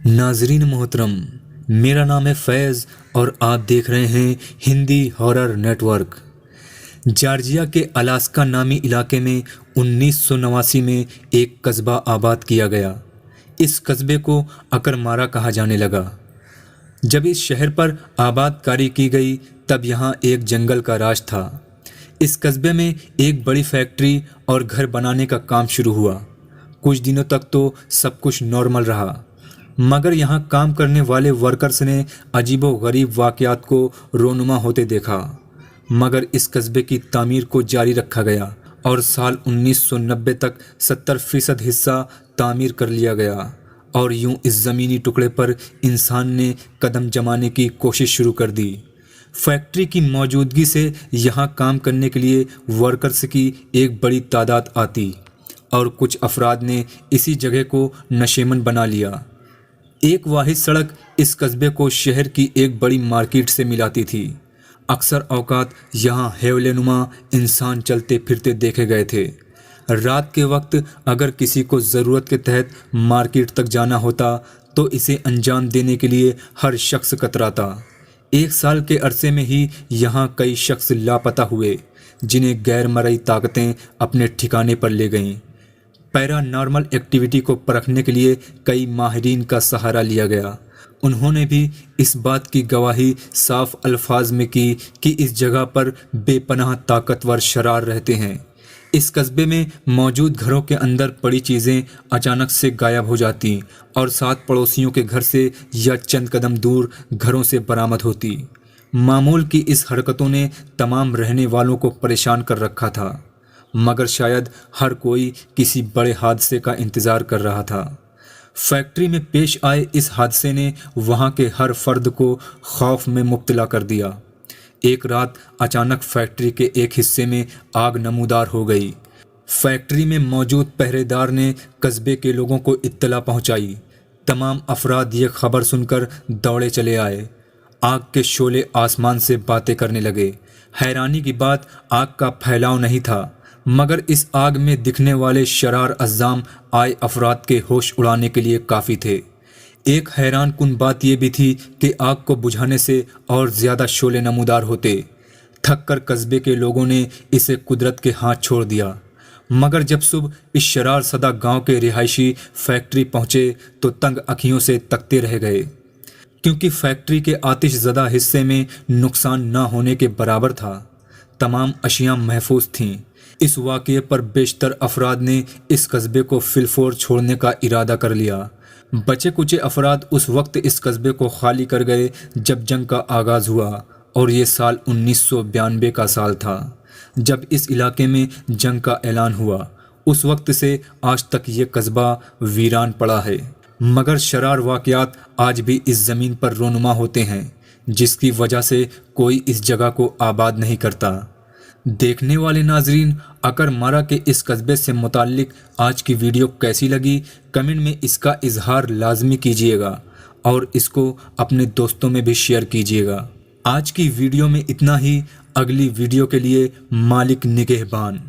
नाजरीन मोहतरम, मेरा नाम है फैज़ और आप देख रहे हैं हिंदी हॉरर नेटवर्क। जॉर्जिया के अलास्का नामी इलाके में 1989 में एक कस्बा आबाद किया गया। इस कस्बे को अकरमारा कहा जाने लगा। जब इस शहर पर आबादकारी की गई तब यहाँ एक जंगल का राज था। इस कस्बे में एक बड़ी फैक्ट्री और घर बनाने का काम शुरू हुआ। कुछ दिनों तक तो सब कुछ नॉर्मल रहा, मगर यहाँ काम करने वाले वर्कर्स ने अजीबो-गरीब वाक़यात को रोनुमा होते देखा। मगर इस कस्बे की तामीर को जारी रखा गया और साल 1990 तक 70% हिस्सा तामीर कर लिया गया और यूं इस ज़मीनी टुकड़े पर इंसान ने कदम जमाने की कोशिश शुरू कर दी। फैक्ट्री की मौजूदगी से यहाँ काम करने के लिए वर्कर्स की एक बड़ी तादाद आती और कुछ अफराद ने इसी जगह को नशेमन बना लिया। एक वाहिद सड़क इस कस्बे को शहर की एक बड़ी मार्केट से मिलाती थी। अक्सर औकात यहाँ हेवलेनुमा इंसान चलते फिरते देखे गए थे। रात के वक्त अगर किसी को ज़रूरत के तहत मार्केट तक जाना होता तो इसे अंजाम देने के लिए हर शख्स कतराता। एक साल के अरसे में ही यहाँ कई शख्स लापता हुए, जिन्हें गैर मरई ताकतें अपने ठिकाने पर ले गईं। पैरानॉर्मल एक्टिविटी को परखने के लिए कई माहिरीन का सहारा लिया गया। उन्होंने भी इस बात की गवाही साफ अल्फाज में की कि इस जगह पर बेपनाह ताकतवर शरार रहते हैं। इस कस्बे में मौजूद घरों के अंदर पड़ी चीज़ें अचानक से गायब हो जाती और साथ पड़ोसियों के घर से या चंद कदम दूर घरों से बरामद होती। मामूल की इस हरकतों ने तमाम रहने वालों को परेशान कर रखा था, मगर शायद हर कोई किसी बड़े हादसे का इंतज़ार कर रहा था। फैक्ट्री में पेश आए इस हादसे ने वहाँ के हर फर्द को खौफ में मुब्तला कर दिया। एक रात अचानक फैक्ट्री के एक हिस्से में आग नमूदार हो गई। फैक्ट्री में मौजूद पहरेदार ने कस्बे के लोगों को इत्तला पहुँचाई। तमाम अफराद ये खबर सुनकर दौड़े चले आए। आग के शोले आसमान से बातें करने लगे। हैरानी की बात आग का फैलाव नहीं था, मगर इस आग में दिखने वाले शरार अज़्ज़ाम आए अफराद के होश उड़ाने के लिए काफ़ी थे। एक हैरान कुन बात यह भी थी कि आग को बुझाने से और ज़्यादा शोले नमूदार होते। थक कर कस्बे के लोगों ने इसे कुदरत के हाथ छोड़ दिया। मगर जब सुबह इस शरार सदा गांव के रिहायशी फैक्ट्री पहुँचे तो तंग आँखियों से तकते रह गए, क्योंकि फैक्ट्री के आतिश ज़दा हिस्से में नुकसान न होने के बराबर था। तमाम अशियाँ महफूज थीं। इस वाक़ये पर बेशतर अफराद ने इस कस्बे को फिलफोर छोड़ने का इरादा कर लिया। बचे कुचे अफराद उस वक्त इस कस्बे को खाली कर गए जब जंग का आगाज़ हुआ, और ये साल 1992 का साल था जब इस इलाके में जंग का ऐलान हुआ। उस वक्त से आज तक ये कस्बा वीरान पड़ा है, मगर शरार वाक़यात आज भी इस ज़मीन पर रोनुमा होते हैं, जिसकी वजह से कोई इस जगह को आबाद नहीं करता। देखने वाले नाजरीन, अकरमारा के इस कस्बे से मुताल्लिक आज की वीडियो कैसी लगी, कमेंट में इसका इजहार लाजमी कीजिएगा और इसको अपने दोस्तों में भी शेयर कीजिएगा। आज की वीडियो में इतना ही। अगली वीडियो के लिए मालिक निगहबान।